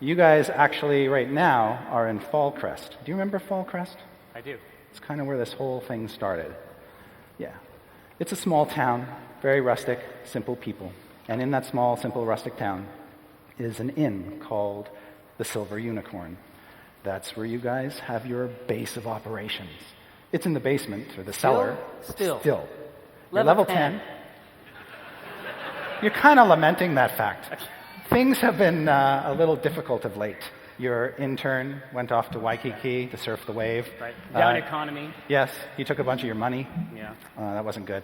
You guys actually, right now, are in Fallcrest. Do you remember Fallcrest? I do. It's kind of where this whole thing started. Yeah. It's a small town, very rustic, simple people. And in that small, simple, rustic town is an inn called the Silver Unicorn. That's where you guys have your base of operations. It's in the basement, or the cellar. Still. You're level 10. You're kind of lamenting that fact. Things have been a little difficult of late. Your intern went off to Waikiki to surf the wave. Right. Down economy. Yes, he took a bunch of your money. Yeah. That wasn't good.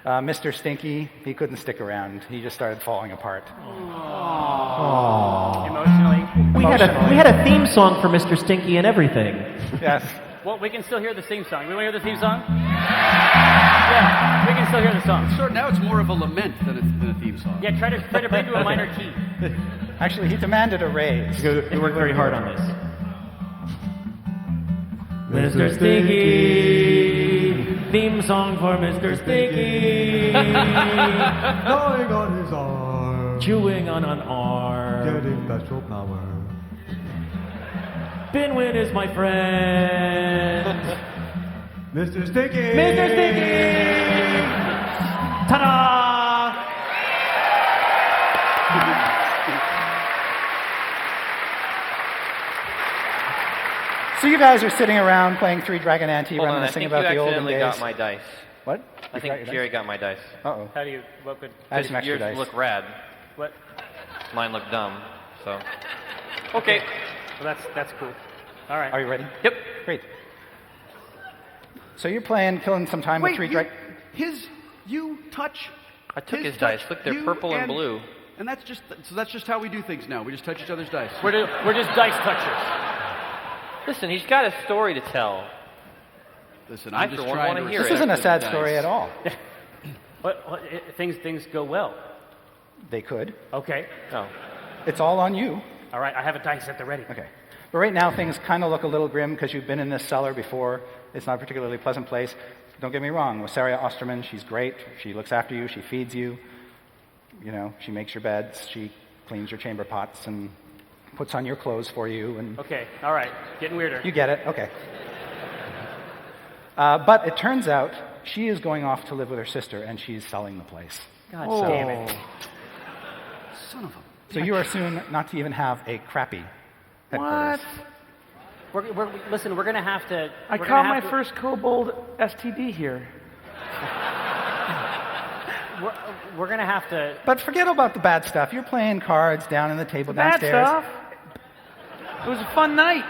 Mr. Stinky, he couldn't stick around. He just started falling apart. Aww. Emotionally. We had a theme song for Mr. Stinky and everything. Yes. Well, we can still hear the theme song. We want to hear the theme song? Yeah, we can still hear the song. So now it's more of a lament than a theme song. Yeah, try to bring to a minor key. Actually, he demanded a raise. We worked very hard on this. Mr. Stinky, theme song for Mr. Stinky. Gnawing on his arm, Chewing on an arm. getting special power. Binwin is my friend. Mr. Stinky! Mr. Stinky! Ta-da! So you guys are sitting around playing Three Dragon Ante, Hold on, I reminiscing think about you the olden accidentally days. got my dice. What? I think Jerry got my dice. Uh-oh. How do you, what could, I have some extra Yours dice. look rad. what? Mine look dumb. So, okay. Well, that's cool. All right. Are you ready? Yep. Great. So you're playing, killing some time with Three Dragon... You touch. I took his touch, dice. Look, they're you purple and blue. And that's just how we do things now. We just touch each other's dice. We're just dice touchers. Listen, he's got a story to tell. Listen, I, I'm for just one, trying wanna to hear This it. isn't a sad dice. story at all. Things go well. They could. Okay. Oh. It's all on you. All right, I have a dice at the ready. Okay. But right now, things kind of look a little grim because you've been in this cellar before. It's not a particularly pleasant place. Don't get me wrong. With Sarah Osterman, she's great. She looks after you. She feeds you. You know, she makes your beds. She cleans your chamber pots and puts on your clothes for you. And Okay, all right. Getting weirder. you get it. Okay. But it turns out she is going off to live with her sister, and she's selling the place. God damn it. Son of a... So you are soon not to even have a crappy headquarters. Listen, we're going to have to... I caught my first kobold STD here. We're going to have to... But forget about the bad stuff. You're playing cards down on the table Bad downstairs. stuff. It was a fun night.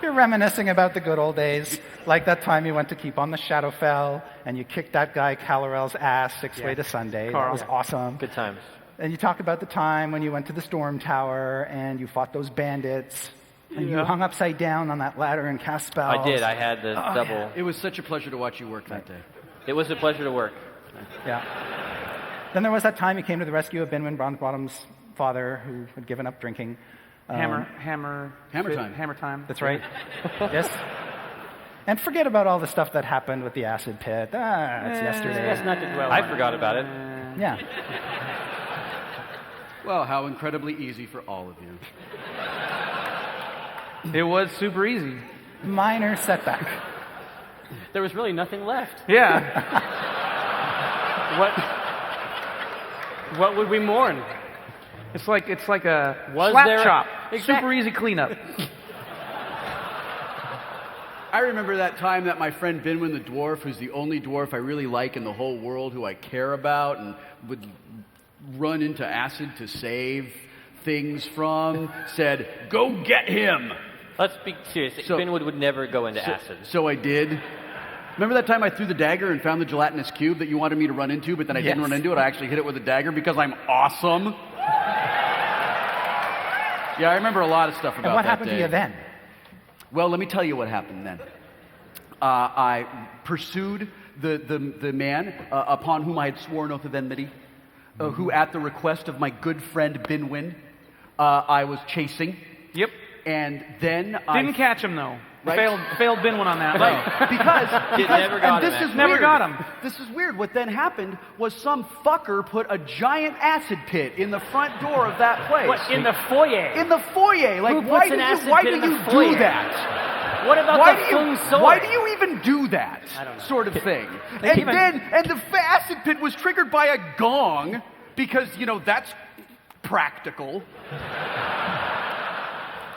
You're reminiscing about the good old days, like that time you went to keep on the Shadowfell, and you kicked that guy Calorel's ass 6 way to Sunday. Carl. That was awesome. Good times. And you talk about the time when you went to the Storm Tower, and you fought those bandits, and you hung upside down on that ladder and cast spells. I did. I had the double. It was such a pleasure to watch you work that day. It was a pleasure to work. Yeah. Then there was that time you came to the rescue of Binwin Bronzebottom's father, who had given up drinking. Hammer time. That's right. Yes. And forget about all the stuff that happened with the acid pit. It's yesterday. That's not to dwell I on. forgot about it. Yeah. Well, how incredibly easy for all of you. It was super easy. Minor setback. There was really nothing left. Yeah. What would we mourn? It's like a Was slap there- chop. Exact- Super easy cleanup. I remember that time that my friend Binwin the dwarf, who's the only dwarf I really like in the whole world, who I care about and would run into acid to save things from, said, "Go get him!" Let's be serious. So- Binwood would never go into acid. So I did. Remember that time I threw the dagger and found the gelatinous cube that you wanted me to run into, but then I didn't Yes. run into it? I actually hit it with a dagger because I'm awesome. Yeah, I remember a lot of stuff about that And what happened day. to you then? Well, let me tell you what happened then. I pursued the man upon whom I had sworn oath of enmity, who, at the request of my good friend Binwin, I was chasing. Yep. And then Didn't catch him though. Right. Failed bin one on that. Right, because never got and him, this is Never weird. got him. This is weird. What then happened was some fucker put a giant acid pit in the front door of that place. What, in the foyer? In the foyer. Like, Who why puts do an acid you pit in the do foyer? that? What about Why the do you feng shui? why do you even do that? I don't know. Sort of thing. keep And the acid pit was triggered by a gong because that's practical.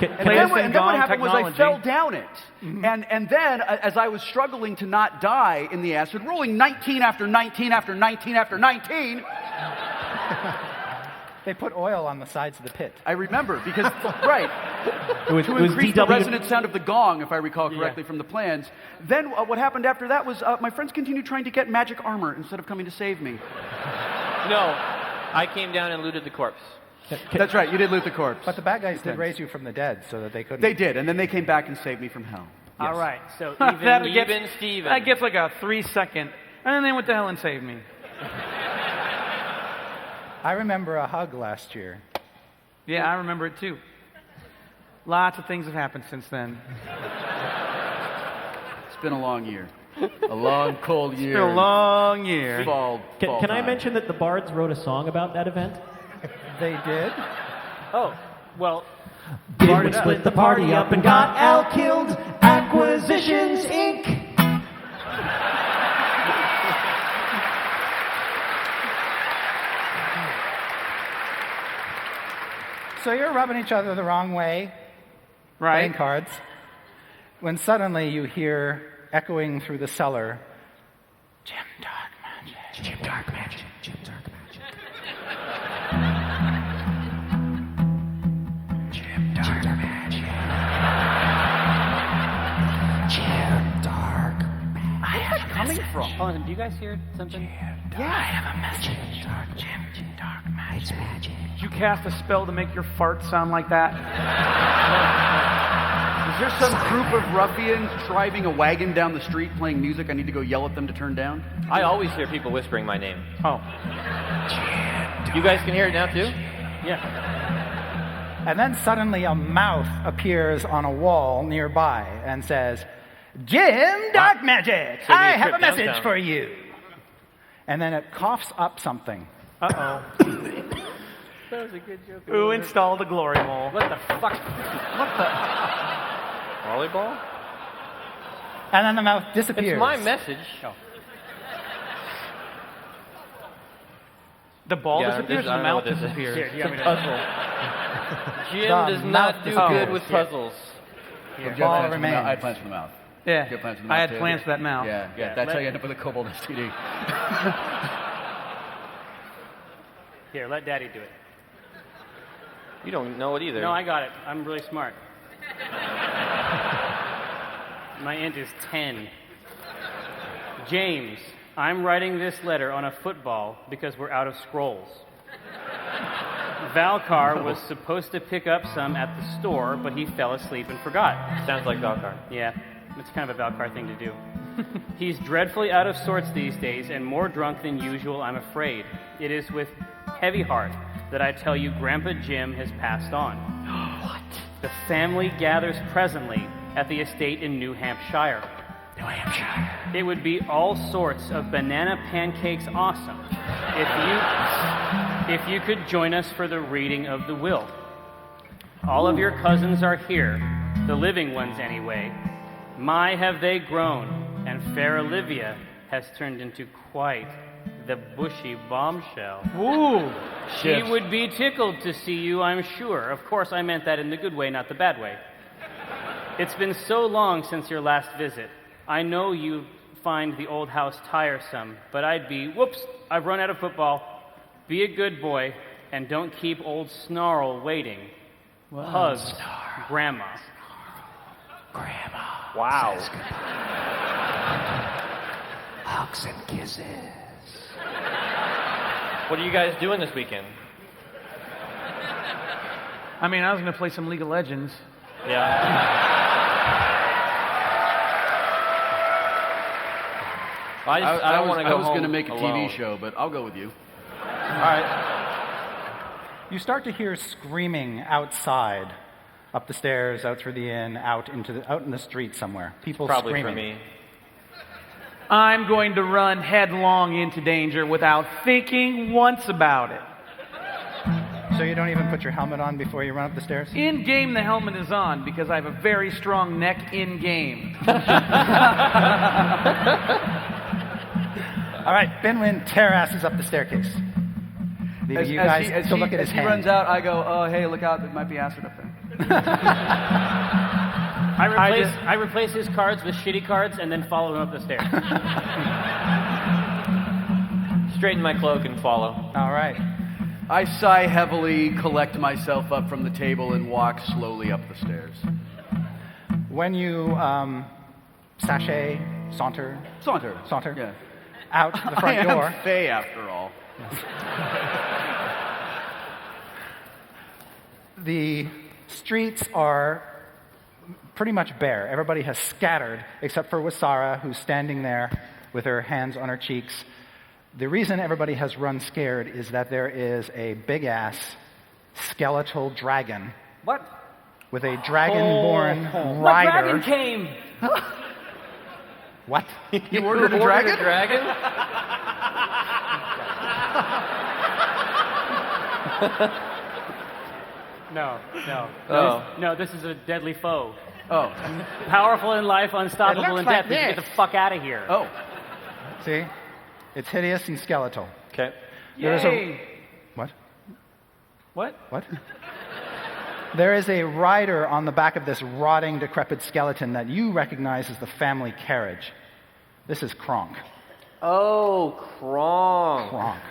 And then what happened was I fell down it. And then, as I was struggling to not die in the acid, rolling 19 after 19 after 19 after 19, They put oil on the sides of the pit. I remember, because, right, It was to increase the DW resonant sound of the gong, if I recall correctly from the plans. Then what happened after that was my friends continued trying to get magic armor instead of coming to save me. No, I came down and looted the corpse. That's right, you did loot the corpse. But the bad guys did raise you from the dead so that they couldn't. They did, and then they came back and saved me from hell. All right, so That even, gets- Even Steven. That gets like a 3-second, and then they went to hell and saved me. I remember a hug last year. Yeah, I remember it too. Lots of things have happened since then. It's been a long year. A long, cold year. It's been a long year. Fall Can I time. mention that the Bards wrote a song about that event? They did? oh, well, Did split the party up and got Al killed. Acquisitions Inc. So you're rubbing each other the wrong way, playing Right? cards, when suddenly you hear echoing through the cellar, Jim Dark Magic. Jim Dark Magic. Jim Dark Magic. Jim Dark Magic. Jim Dark Magic. Coming from? hold on, do you guys hear something? I have a message. Jim Dark Magic. Did you cast a spell to make your fart sound like that? Is there some group of ruffians driving a wagon down the street playing music I need to go yell at them to turn down? I always hear people whispering my name. Oh. You guys can hear it now too? Yeah. And then suddenly a mouth appears on a wall nearby and says, Jim Dark Magic, Save me a I have trip a message downtown." for you. And then it coughs up something. Uh-oh. That was a good joke. Who installed a glory hole? What the fuck? Volleyball? And then the mouth disappears. It's my message. The ball Yeah, disappears I and the don't know mouth what this is. disappears. Here, you It's got a me to- puzzle. Jim The does mouth not do disappears. good with puzzles. Ball remains. I had plans for the mouth. Yeah. You had plans for the I mouth, had too? plans for that mouth. Yeah, Yeah, that's how let- you end up with a Kobold STD. Here, let Daddy do it. You don't know it either. No, I got it. I'm really smart. My int is 10. James, I'm writing this letter on a football because we're out of scrolls. Valkar was supposed to pick up some at the store, but he fell asleep and forgot. Sounds like Valkar. Yeah, it's kind of a Valkar thing to do. He's dreadfully out of sorts these days and more drunk than usual, I'm afraid. It is with heavy heart that I tell you Grandpa Jim has passed on. What? The family gathers presently at the estate in New Hampshire. New Hampshire. It would be all sorts of banana pancakes awesome if you could join us for the reading of the will. All of your cousins are here, the living ones anyway. My, have they grown, and fair Olivia has turned into quite the bushy bombshell. Ooh. She would be tickled to see you, I'm sure. Of course, I meant that in the good way, not the bad way. It's been so long since your last visit. I know you find the old house tiresome, but I'd be, whoops, I've run out of football. Be a good boy, and don't keep old Snarl waiting. Hugs, Grandma. Grandma. Wow. Hugs and kisses. What are you guys doing this weekend? I mean, I was going to play some League of Legends. Yeah. I don't want to go I was home going to make a alone. TV show, but I'll go with you. All right. You start to hear screaming outside. Up the stairs, out through the inn, out in the street somewhere. People Probably screaming. for me. I'm going to run headlong into danger without thinking once about it. So you don't even put your helmet on before you run up the stairs? In game, the helmet is on because I have a very strong neck in game. All right, Benwin terrasses up the staircase. Leaving you guys to look at his as hand. he runs out, I go, oh, hey, look out, there might be acid up there. I replace his cards with shitty cards and then follow him up the stairs. Straighten my cloak and follow. All right. I sigh heavily, collect myself up from the table, and walk slowly up the stairs. When you saunter Yeah. out the front door. I am Faye, after all. The streets are pretty much bare. Everybody has scattered except for Wasara, who's standing there with her hands on her cheeks. The reason everybody has run scared is that there is a big-ass skeletal dragon. What? With a dragon-born What rider. dragon came? What? You ordered a dragon? No. Oh. No, this is a deadly foe. Oh. Powerful in life, unstoppable in death. like Get the fuck out of here. Oh. See? It's hideous and skeletal. Okay. There is Yay! What? What? What? There is a rider on the back of this rotting, decrepit skeleton that you recognize as the family carriage. This is Kronk. Oh, Kronk. Kronk.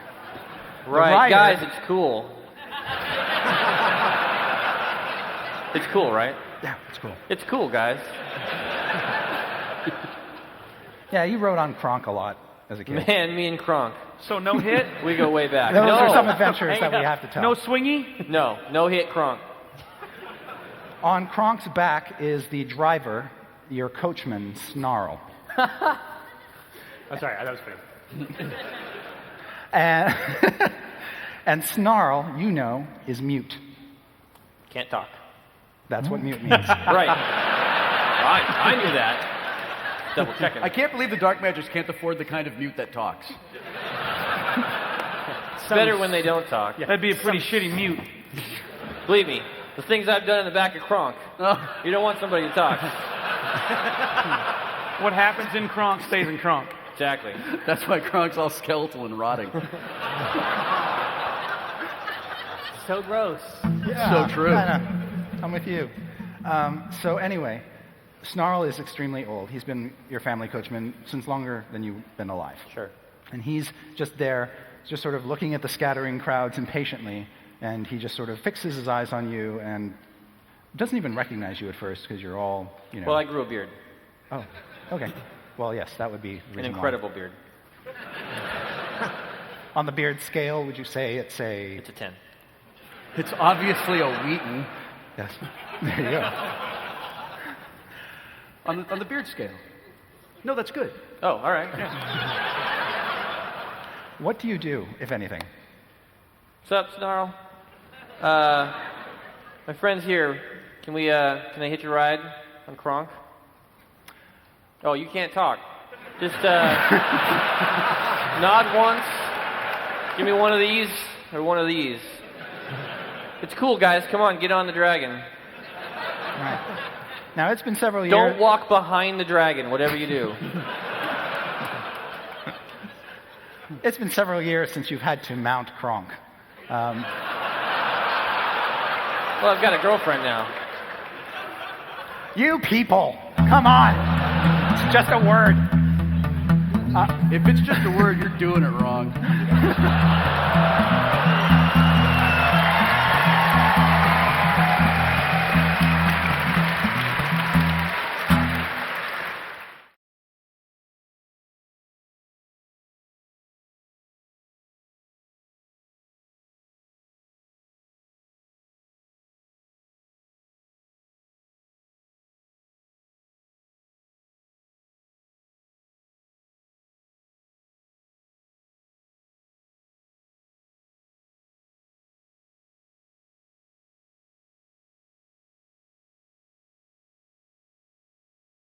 Right, rider- guys, it's cool. It's cool, right? Yeah, it's cool. It's cool, guys. Yeah, you rode on Kronk a lot as a kid. Man, me and Kronk, So no hit? we go way back. Those no, are some adventures that we have to tell. No swingy? no hit Kronk. On Kronk's back is the driver, your coachman, Snarl. I'm sorry, that was funny. And, and Snarl, you know, is mute. Can't talk. That's what mute means. Right. I knew that. Double checking. I can't believe the Dark Magers can't afford the kind of mute that talks. It's better when they don't talk. That'd be a pretty shitty mute. Believe me, the things I've done in the back of Kronk, you don't want somebody to talk. What happens in Kronk stays in Kronk. Exactly. That's why Kronk's all skeletal and rotting. So gross. Yeah, So true. I'm with you. So anyway, Snarl is extremely old. He's been your family coachman since longer than you've been alive. Sure. And he's just there, just sort of looking at the scattering crowds impatiently, and he just sort of fixes his eyes on you and doesn't even recognize you at first because you're all, you know. Well, I grew a beard. Oh, okay. Well, yes, that would be the An reason incredible beard. why. On the beard scale, would you say it's a... It's a 10. It's obviously a Wheaton Yes. There you go. on the beard scale. No, that's good. Oh, all right. What do you do, if anything? What's up, Snarl? My friend's here. Can I hitch a ride on Kronk? Oh, you can't talk. Just nod once. Give me one of these or one of these. It's cool, guys. Come on, get on the dragon. Right. Now, it's been several years... Don't walk behind the dragon, whatever you do. It's been several years since you've had to mount Kronk. Well, I've got a girlfriend now. You people! Come on! It's just a word. If it's just a word, you're doing it wrong.